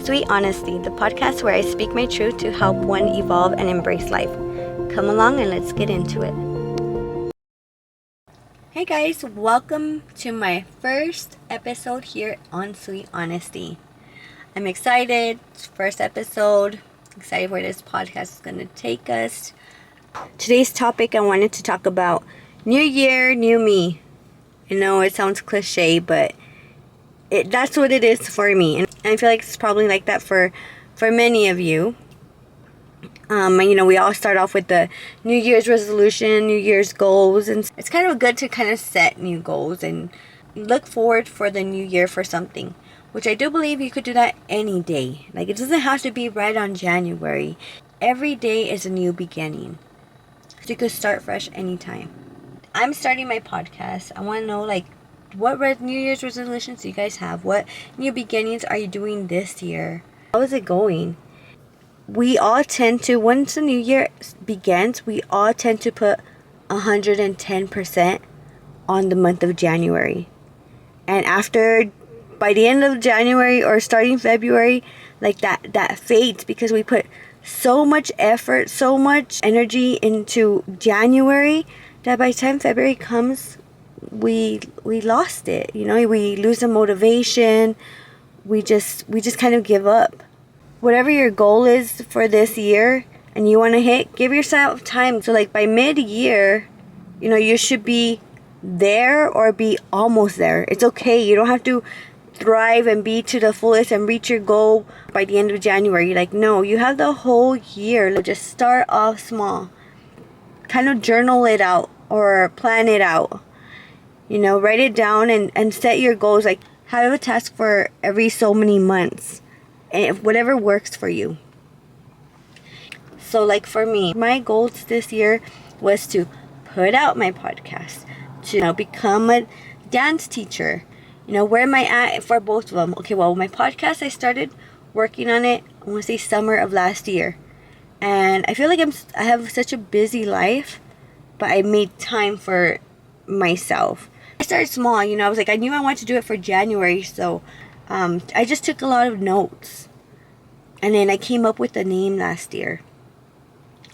Sweet Honesty, the podcast where I speak my truth to help one evolve and embrace life. Come along and let's get into it. Hey guys, welcome to my first episode here on Sweet Honesty. I'm excited. It's first episode. Excited where this podcast is going to take us. Today's topic, I wanted to talk about New Year, New Me. I know it sounds cliche, but that's what it is for me, and I feel like it's probably like that for many of you. We all start off with the New Year's resolution, New Year's goals, and it's kind of good to kind of set new goals and look forward for the new year for something, which I do believe you could do that any day. Like, it doesn't have to be right on January. Every day is a new beginning, so you could start fresh anytime. I'm starting my podcast. I want to know, like, what New Year's resolutions do you guys have? What new beginnings are you doing this year? How is it going? We all tend to, once the new year begins, we all tend to put 110% on the month of January. And by the end of January or starting February, like that fades because we put so much effort, so much energy into January that by the time February comes, we lost it. We lose the motivation. We just kind of give up. Whatever your goal is for this year and you want to hit, give yourself time. So like by mid-year, you should be there or be almost there. It's okay. You don't have to thrive and be to the fullest and reach your goal by the end of January. Like, no, you have the whole year. Just start off small. Kind of journal it out or plan it out. Write it down and set your goals. Like, have a task for every so many months. And whatever works for you. So, like, for me, my goals this year was to put out my podcast. To become a dance teacher. Where am I at for both of them? Okay, well, my podcast, I started working on it, I want to say summer of last year. And I feel like I have such a busy life, but I made time for myself. I started small, I was like, I knew I wanted to do it for January, so I just took a lot of notes. And then I came up with the name last year.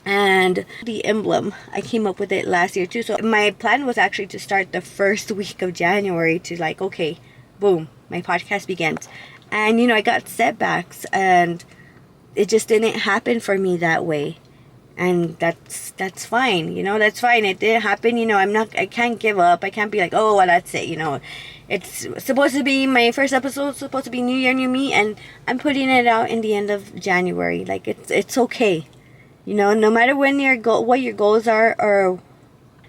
And the emblem, I came up with it last year too. So my plan was actually to start the first week of January to like, okay, boom, my podcast begins. And, I got setbacks and it just didn't happen for me that way. And that's fine, that's fine. It didn't happen, I can't give up. I can't be like, oh, well, that's it, It's supposed to be my first episode, supposed to be New Year, New Me, and I'm putting it out in the end of January. Like, it's okay. No matter when what your goals are, or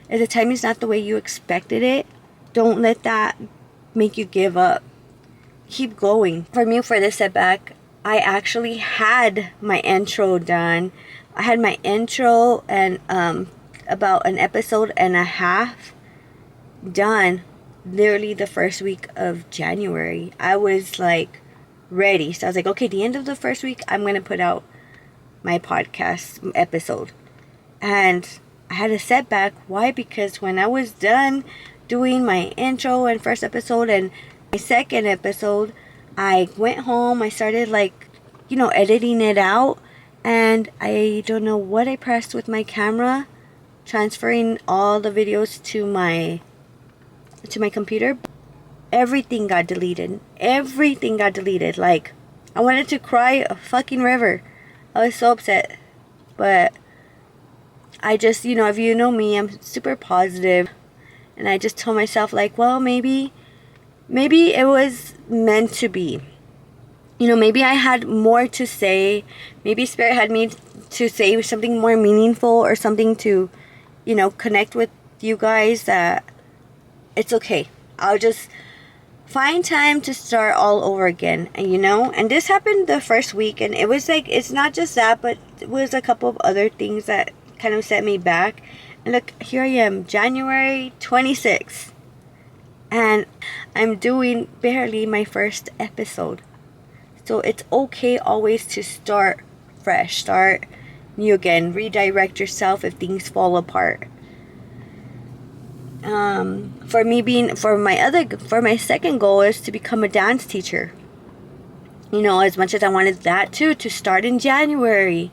if the time is not the way you expected it, don't let that make you give up. Keep going. For me, for this setback, I actually had my intro done. I had my intro and about an episode and a half done literally the first week of January. I was like ready. So I was like, okay, the end of the first week, I'm going to put out my podcast episode. And I had a setback. Why? Because when I was done doing my intro and first episode and my second episode, I went home. I started editing it out. And I don't know what I pressed with my camera, transferring all the videos to my computer. Everything got deleted. Like, I wanted to cry a fucking river. I was so upset. But I just, if you know me, I'm super positive. And I just told myself, like, well, maybe it was meant to be. Maybe I had more to say. Maybe Spirit had me to say something more meaningful or something to, connect with you guys. That it's okay. I'll just find time to start all over again. And this happened the first week. And it was like, it's not just that, but it was a couple of other things that kind of set me back. And look, here I am, January 26th. And I'm doing barely my first episode. So it's okay always to start fresh, start new again, redirect yourself if things fall apart. For my second goal is to become a dance teacher. As much as I wanted that too, to start in January,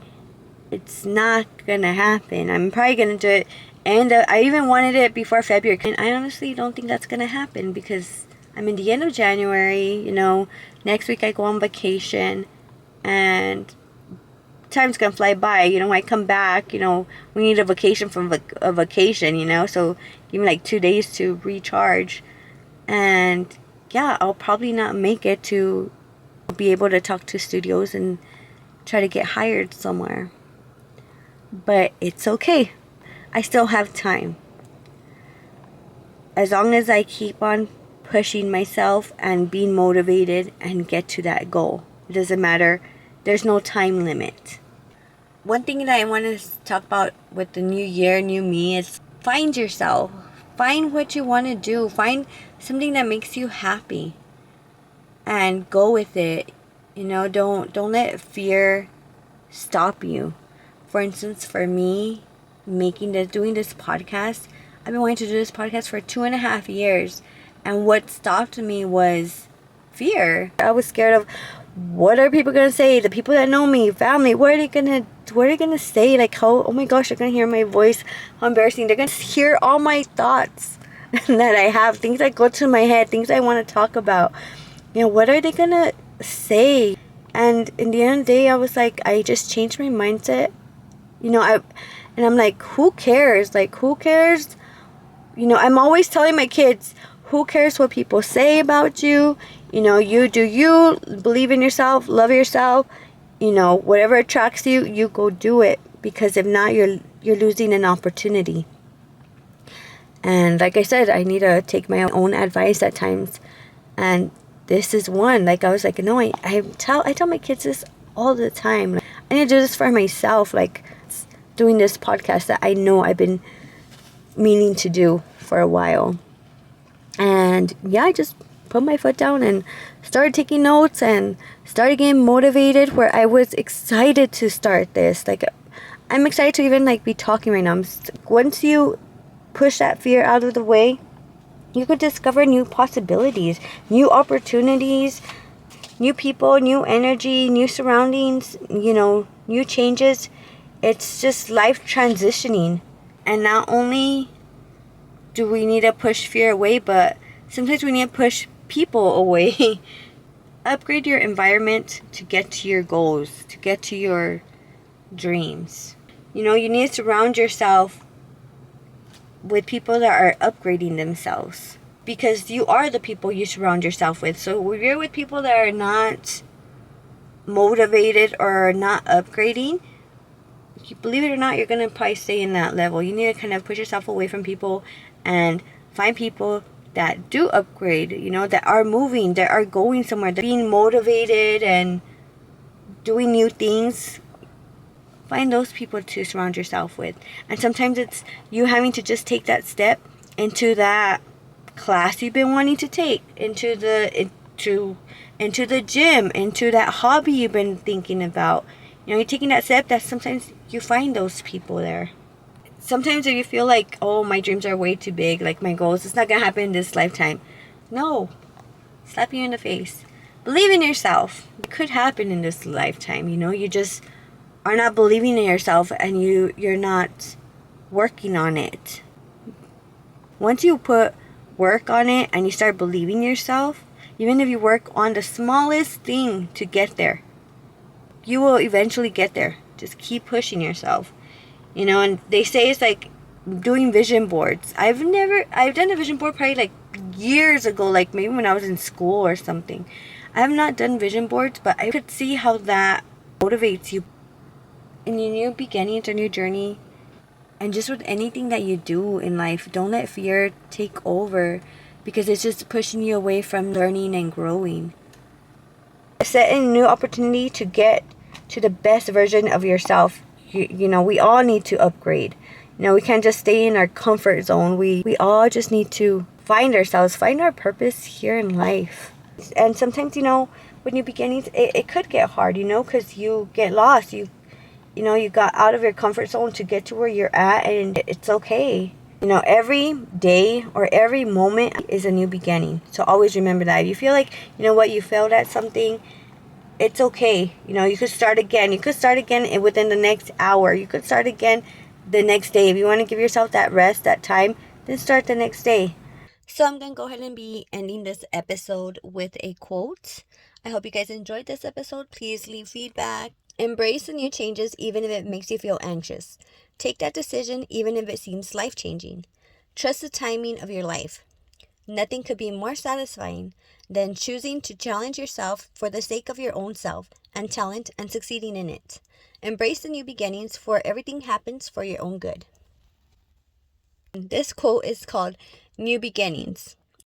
it's not gonna happen. I'm probably gonna do it, and I even wanted it before February. And I honestly don't think that's gonna happen because I'm in the end of January. Next week I go on vacation, and time's gonna fly by. When I come back, we need a vacation from a vacation. So give me like 2 days to recharge, and yeah, I'll probably not make it to be able to talk to studios and try to get hired somewhere. But it's okay. I still have time. As long as I keep on pushing myself and being motivated and get to that goal. It doesn't matter. There's no time limit. One thing that I want to talk about with the new year, new me, is find yourself. Find what you want to do. Find something that makes you happy. And go with it. Don't let fear stop you. For instance, for me, doing this podcast, I've been wanting to do this podcast for 2.5 years. And what stopped me was fear. I was scared of, what are people gonna say? The people that know me, family, what are they gonna say? Like, how, oh my gosh, they're gonna hear my voice. How embarrassing. They're gonna hear all my thoughts that I have, things that go to my head, things I want to talk about. What are they gonna say? And in the end of the day, I was like, I just changed my mindset. I'm like, who cares? Like, who cares? I'm always telling my kids, who cares what people say about you? You do you, believe in yourself, love yourself. Whatever attracts you, you go do it. Because if not, you're losing an opportunity. And like I said, I need to take my own advice at times. And this is one. Like, I was like, no, I tell my kids this all the time. I need to do this for myself. Like, doing this podcast that I know I've been meaning to do for a while. And yeah, I just put my foot down and started taking notes and started getting motivated, where I was excited to start this. Like, I'm excited to even be talking right now. Once you push that fear out of the way, you could discover new possibilities, new opportunities, new people, new energy, new surroundings, new changes. It's just life transitioning. And not only do we need to push fear away, but sometimes we need to push people away. Upgrade your environment to get to your goals, to get to your dreams. You need to surround yourself with people that are upgrading themselves, because you are the people you surround yourself with. So if you're with people that are not motivated or not upgrading, believe it or not, you're going to probably stay in that level. You need to kind of push yourself away from people and find people that do upgrade, that are moving, that are going somewhere, that are being motivated and doing new things. Find those people to surround yourself with. And sometimes it's you having to just take that step into that class you've been wanting to take, into the gym, into that hobby you've been thinking about. You're taking that step, that sometimes you find those people there. Sometimes if you feel like, oh, my dreams are way too big, like my goals, it's not going to happen in this lifetime. No. Slap you in the face. Believe in yourself. It could happen in this lifetime. You just are not believing in yourself, and you're not working on it. Once you put work on it and you start believing yourself, even if you work on the smallest thing to get there, you will eventually get there. Just keep pushing yourself. And they say it's like doing vision boards. I've done a vision board probably years ago, maybe when I was in school or something. I have not done vision boards, but I could see how that motivates you in your new beginnings or new journey. And just with anything that you do in life, don't let fear take over, because it's just pushing you away from learning and growing. Set a new opportunity to get to the best version of yourself. We all need to upgrade. We can't just stay in our comfort zone. We all just need to find ourselves, find our purpose here in life. And sometimes, with new beginnings, it could get hard, because you get lost. You got out of your comfort zone to get to where you're at, and it's okay. Every day or every moment is a new beginning. So always remember that. If you feel like, you failed at something, it's okay. You could start again. You could start again within the next hour. You could start again the next day. If you want to give yourself that rest, that time, then start the next day. So I'm going to go ahead and be ending this episode with a quote. I hope you guys enjoyed this episode. Please leave feedback. Embrace the new changes even if it makes you feel anxious. Take that decision even if it seems life-changing. Trust the timing of your life. Nothing could be more satisfying than choosing to challenge yourself for the sake of your own self and talent and succeeding in it. Embrace the new beginnings, for everything happens for your own good. This quote is called New Beginnings.